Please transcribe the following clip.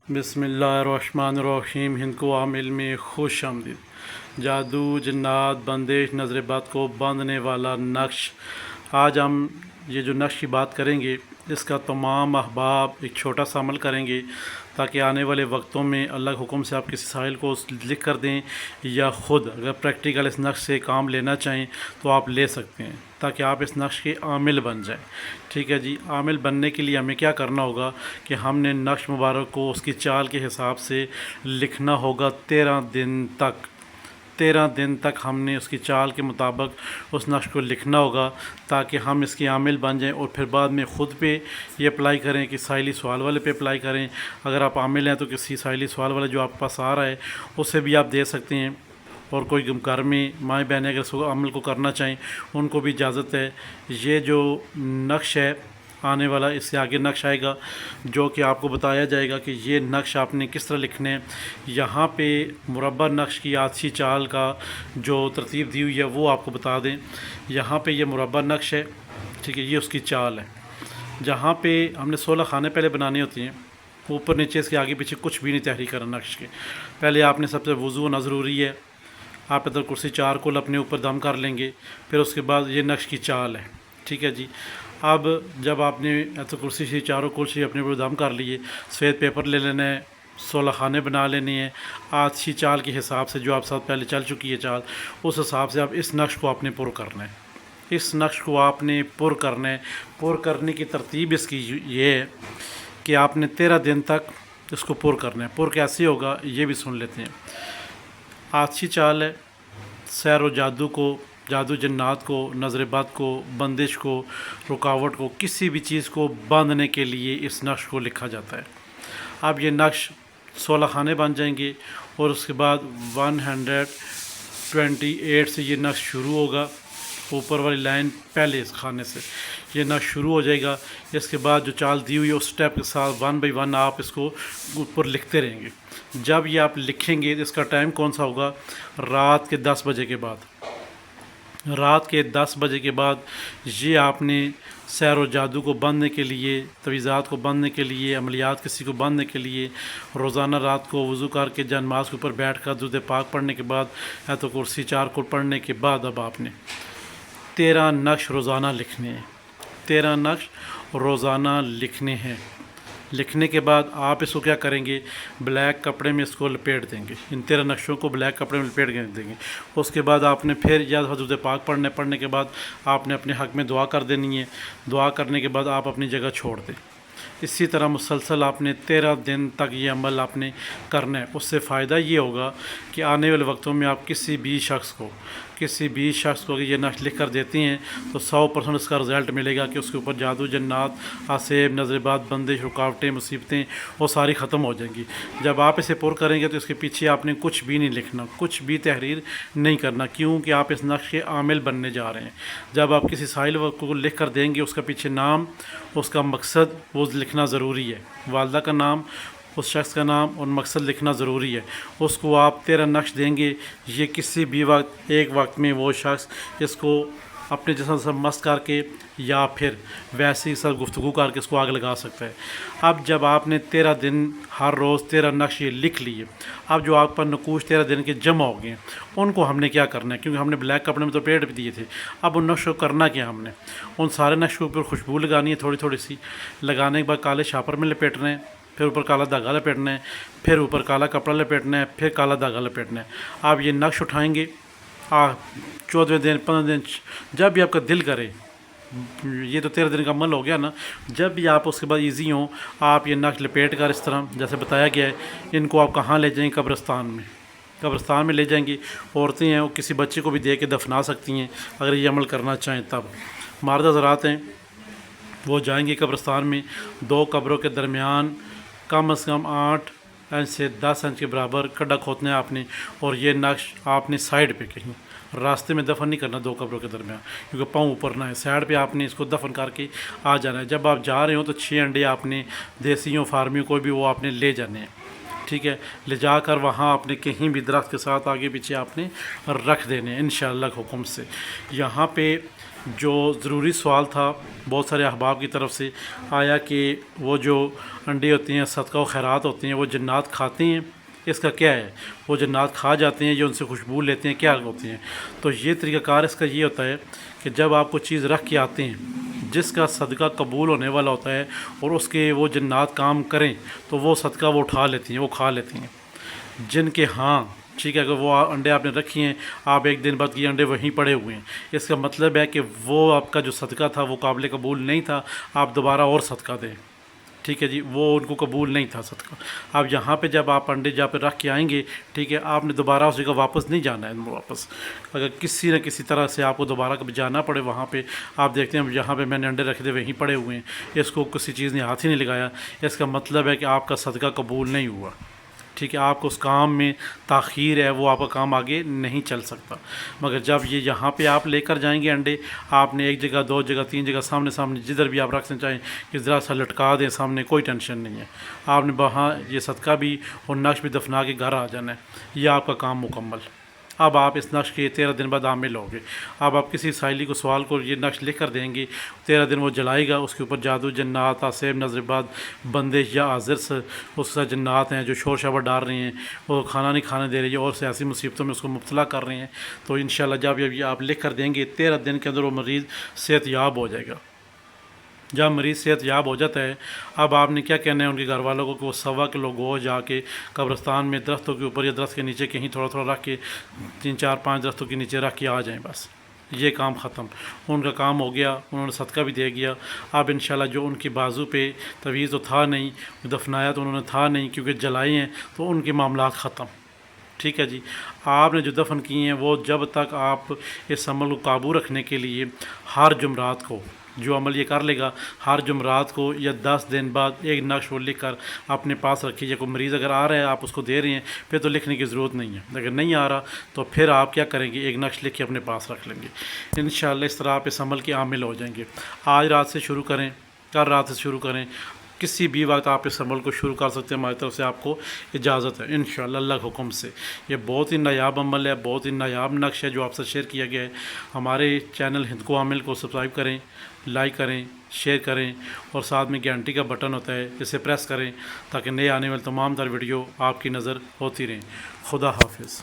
بسم اللہ الرحمن الرحیم۔ ہند کو عامل میں خوش آمدید۔ جادو، جنات، بندش، نظر بد کو باندھنے والا نقش۔ آج ہم یہ جو نقش کی بات کریں گے اس کا تمام احباب ایک چھوٹا سا عمل کریں گے تاکہ آنے والے وقتوں میں اللہ کے حکم سے آپ کسی ساحل کو لکھ کر دیں یا خود اگر پریکٹیکل اس نقش سے کام لینا چاہیں تو آپ لے سکتے ہیں تاکہ آپ اس نقش کے عامل بن جائیں۔ ٹھیک ہے جی، عامل بننے کے لیے ہمیں کیا کرنا ہوگا کہ ہم نے نقش مبارک کو اس کی چال کے حساب سے لکھنا ہوگا 13 دن تک۔ 13 دن تک ہم نے اس کی چال کے مطابق اس نقش کو لکھنا ہوگا تاکہ ہم اس کے عامل بن جائیں اور پھر بعد میں خود پہ یہ اپلائی کریں کہ ساحلی سوال والے پہ اپلائی کریں۔ اگر آپ عامل ہیں تو کسی ساحلی سوال والے جو آپ کے پاس آ رہا ہے اسے بھی آپ دے سکتے ہیں، اور کوئی گھر میں مائیں بہنیں اگر اس عمل کو کرنا چاہیں ان کو بھی اجازت ہے۔ یہ جو نقش ہے آنے والا، اس سے آگے نقش آئے گا جو کہ آپ کو بتایا جائے گا کہ یہ نقش آپ نے کس طرح لکھنے ہیں۔ یہاں پہ مربع نقش کی آتشی چال کا جو ترتیب دی ہوئی ہے وہ آپ کو بتا دیں۔ یہاں پہ یہ مربع نقش ہے، ٹھیک ہے، یہ اس کی چال ہے۔ جہاں پہ ہم نے 16 خانے پہلے بنانے ہوتے ہیں، اوپر نیچے اس کے آگے پیچھے کچھ بھی نہیں تحریک کرنا نقش کے۔ پہلے آپ نے سب سے وضو ہونا ضروری ہے۔ آپ ادھر کرسی 4 کل اپنے اوپر دم کر لیں گے، پھر اس کے بعد یہ نقش کی چال ہے، ٹھیک ہے جی۔ اب جب آپ نے ایسے کرسی سے چاروں کلسی اپنے اوپر دم کر لیے، سفید پیپر لے لینا ہے، 16 خانے بنا لینے ہیں آتشی چال کے حساب سے جو آپ ساتھ پہلے چل چکی ہے چال، اس حساب سے آپ اس نقش کو آپ نے پر کرنا ہے۔ اس نقش کو آپ نے پر کرنا ہے۔ پر کرنے کی ترتیب اس کی یہ ہے کہ آپ نے 13 دن تک اس کو پر کرنا ہے۔ پر کیسے ہوگا یہ بھی سن لیتے ہیں۔ آتشی چال ہے، سحر و جادو کو، جادو جنات کو، نظر بد کو، بندش کو، رکاوٹ کو، کسی بھی چیز کو باندھنے کے لیے اس نقش کو لکھا جاتا ہے۔ اب یہ نقش 16 خانے بن جائیں گے اور اس کے بعد 128 سے یہ نقش شروع ہوگا۔ اوپر والی لائن پہلے اس خانے سے یہ نقش شروع ہو جائے گا۔ اس کے بعد جو چال دی ہوئی ہے اس سٹیپ کے ساتھ 1 بائی 1 آپ اس کو اوپر لکھتے رہیں گے۔ جب یہ آپ لکھیں گے اس کا ٹائم کون سا ہوگا؟ رات کے 10 بجے کے بعد۔ رات کے 10 بجے کے بعد یہ آپ نے سحر و جادو کو باندھنے کے لیے، تویزات کو باندھنے کے لیے، عملیات کسی کو باندھنے کے لیے روزانہ رات کو وضو کر کے جان نماز کے اوپر بیٹھ کر درود پاک پڑھنے کے بعد ایت کرسی 4 کو پڑھنے کے بعد اب آپ نے 13 نقش روزانہ لکھنے ہیں۔ 13 نقش روزانہ لکھنے ہیں۔ لکھنے کے بعد آپ اس کو کیا کریں گے؟ بلیک کپڑے میں اس کو لپیٹ دیں گے۔ ان 13 نقشوں کو بلیک کپڑے میں لپیٹ دیں گے۔ اس کے بعد آپ نے پھر یا حضرت پاک پڑھنے کے بعد آپ نے اپنے حق میں دعا کر دینی ہے۔ دعا کرنے کے بعد آپ اپنی جگہ چھوڑ دیں۔ اسی طرح مسلسل آپ نے 13 دن تک یہ عمل آپ نے کرنا ہے۔ اس سے فائدہ یہ ہوگا کہ آنے والے وقتوں میں آپ کسی بھی شخص کو اگر یہ نقش لکھ کر دیتے ہیں تو 100% اس کا رزلٹ ملے گا کہ اس کے اوپر جادو جنات، آسیب، نظر بد، بندش، رکاوٹیں، مصیبتیں وہ ساری ختم ہو جائیں گی۔ جب آپ اسے پر کریں گے تو اس کے پیچھے آپ نے کچھ بھی نہیں لکھنا، کچھ بھی تحریر نہیں کرنا، کیونکہ آپ اس نقش کے عامل بننے جا رہے ہیں۔ جب آپ کسی ساحل کو لکھ کر دیں گے اس کا پیچھے نام، اس کا مقصد وہ لکھنا ضروری ہے۔ والدہ کا نام، اس شخص کا نام اور مقصد لکھنا ضروری ہے۔ اس کو آپ 13 نقش دیں گے۔ یہ کسی بھی وقت ایک وقت میں وہ شخص اس کو اپنے جسم سے مست کر کے یا پھر ویسے ہی ساتھ گفتگو کر کے اس کو آگ لگا سکتا ہے۔ اب جب آپ نے 13 دن ہر روز 13 نقش یہ لکھ لیے، اب جو آپ پر نقوش 13 دن کے جمع ہو گئے ہیں ان کو ہم نے کیا کرنا ہے؟ کیونکہ ہم نے بلیک کپڑے میں تو پیٹ بھی دیے تھے۔ اب ان نقش کو کرنا کیا ہم نے؟ ان سارے نقش کے اوپر خوشبو لگانی ہے، تھوڑی تھوڑی سی لگانے کے بعد کالے شاپر میں لپیٹنا ہے، پھر اوپر کالا دھاگا لپیٹنا ہے، پھر اوپر کالا کپڑا لپیٹنا ہے، پھر کالا دھاگا لپیٹنا ہے۔ آپ یہ نقش اٹھائیں گے 14ویں دن، 15 دن، جب بھی آپ کا دل کرے۔ یہ تو 13 دن کا عمل ہو گیا نا۔ جب بھی آپ اس کے بعد ایزی ہوں آپ یہ نقش لپیٹ کر اس طرح جیسے بتایا گیا ہے، ان کو آپ کہاں لے جائیں؟ قبرستان میں لے جائیں گی۔ عورتیں ہیں وہ کسی بچے کو بھی دے کے دفنا سکتی ہیں اگر یہ عمل کرنا چاہیں تب۔ مردہ حضرات ہیں وہ جائیں گے قبرستان میں، 2 قبروں کے درمیان کم از کم 8 انچ سے 10 انچ کے برابر کھڈا کھودنا ہے آپ نے، اور یہ نقش آپ نے سائڈ پہ کہیں راستے میں دفن نہیں کرنا 2 قبروں کے درمیان، کیونکہ پاؤں اوپر نہ ہے، سائڈ پہ آپ نے اس کو دفن کر کے آ جانا ہے۔ جب آپ جا رہے ہوں تو 6 انڈے آپ نے دیسیوں فارمیوں کو بھی وہ آپ نے لے جانے ہیں، ٹھیک ہے، لے جا کر وہاں آپ نے کہیں بھی درخت کے ساتھ آگے پیچھے آپ نے رکھ دینے ہیں انشاءاللہ کے حکم سے۔ یہاں پہ جو ضروری سوال تھا بہت سارے احباب کی طرف سے آیا کہ وہ جو انڈے ہوتے ہیں صدقہ و خیرات ہوتے ہیں وہ جنات کھاتے ہیں، اس کا کیا ہے؟ وہ جنات کھا جاتے ہیں یا ان سے خوشبو لیتے ہیں، کیا ہوتے ہیں؟ تو یہ طریقہ کار اس کا یہ ہوتا ہے کہ جب آپ کو چیز رکھ کے آتے ہیں جس کا صدقہ قبول ہونے والا ہوتا ہے اور اس کے وہ جنات کام کریں تو وہ صدقہ وہ اٹھا لیتی ہیں، وہ کھا لیتی ہیں۔ جن کے ہاں ٹھیک ہے، اگر وہ انڈے آپ نے رکھی ہیں، آپ ایک دن بعد یہ انڈے وہیں پڑے ہوئے ہیں، اس کا مطلب ہے کہ وہ آپ کا جو صدقہ تھا وہ قابل قبول نہیں تھا، آپ دوبارہ اور صدقہ دیں، ٹھیک ہے جی، وہ ان کو قبول نہیں تھا صدقہ۔ اب یہاں پہ جب آپ انڈے جہاں پہ رکھ کے آئیں گے، ٹھیک ہے، آپ نے دوبارہ اس جگہ واپس نہیں جانا ہے واپس، اگر کسی نہ کسی طرح سے آپ کو دوبارہ کبھی جانا پڑے وہاں پہ، آپ دیکھتے ہیں جہاں پہ میں نے انڈے رکھے تھے وہیں پڑے ہوئے ہیں، اس کو کسی چیز نے ہاتھ ہی نہیں لگایا، اس کا مطلب ہے کہ آپ کا صدقہ قبول نہیں ہوا، ٹھیک ہے، آپ کو اس کام میں تاخیر ہے، وہ آپ کا کام آگے نہیں چل سکتا۔ مگر جب یہ یہاں پہ آپ لے کر جائیں گے انڈے، آپ نے ایک جگہ، دو جگہ، تین جگہ، سامنے جدھر بھی آپ رکھنا چاہیں کہ ذرا سا لٹکا دیں سامنے، کوئی ٹینشن نہیں ہے، آپ نے وہاں یہ صدقہ بھی اور نقش بھی دفنا کے گھر آ جانا ہے، یہ آپ کا کام مکمل۔ اب آپ اس نقش کے 13 دن بعد عامل ہوگے۔ اب آپ کسی سائلی کو سوال کو یہ نقش لکھ کر دیں گے، 13 دن وہ جلائے گا، اس کے اوپر جادو، جنات، آسیب، نظر باد، بندش یا عازرس، اس سے جنات ہیں جو شور شرابہ ڈال رہے ہیں، وہ کھانا نہیں کھانے دے رہے ہیں اور سیاسی مصیبتوں میں اس کو مبتلا کر رہے ہیں، تو انشاءاللہ جب یہ آپ لکھ کر دیں گے 13 دن کے اندر وہ مریض صحت یاب ہو جائے گا۔ جب مریض صحت یاب ہو جاتا ہے، اب آپ نے کیا کہنا ہے ان کے گھر والوں کو کہ وہ 1.25 کلو گوشت جا کے قبرستان میں درختوں کے اوپر یا درخت کے نیچے کہیں تھوڑا تھوڑا رکھ کے 3 4 5 درختوں کے نیچے رکھ کے آ جائیں، بس یہ کام ختم، ان کا کام ہو گیا، انہوں نے صدقہ بھی دے گیا۔ اب انشاءاللہ جو ان کی بازو پہ تویز تو تھا نہیں، دفنایا تو انہوں نے تھا نہیں کیونکہ جلائے ہیں، تو ان کے معاملات ختم، ٹھیک ہے جی۔ آپ نے جو دفن کیے ہیں وہ جب تک آپ اس عمل کو قابو رکھنے کے لیے ہر جمعرات کو جو عمل یہ کر لے گا، ہر جمعرات کو یا 10 دن بعد ایک نقش وہ لکھ کر اپنے پاس رکھیے، یا کوئی مریض اگر آ رہا ہے آپ اس کو دے رہے ہیں پھر تو لکھنے کی ضرورت نہیں ہے، اگر نہیں آ رہا تو پھر آپ کیا کریں گے، ایک نقش لکھ کے اپنے پاس رکھ لیں گے، انشاءاللہ اس طرح آپ اس عمل کے عامل ہو جائیں گے۔ آج رات سے شروع کریں، کل رات سے شروع کریں، کسی بھی وقت آپ اس عمل کو شروع کر سکتے ہیں، ہماری طرف سے آپ کو اجازت ہے انشاءاللہ اللہ کے حکم سے۔ یہ بہت ہی نایاب عمل ہے، بہت ہی نایاب نقش ہے جو آپ سے شیئر کیا گیا ہے۔ ہمارے چینل ہند کو عامل کو سبسکرائب کریں، لائک کریں، شیئر کریں، اور ساتھ میں گھنٹی کا بٹن ہوتا ہے اسے پریس کریں تاکہ نئے آنے والے تمام تر ویڈیو آپ کی نظر ہوتی رہیں۔ خدا حافظ۔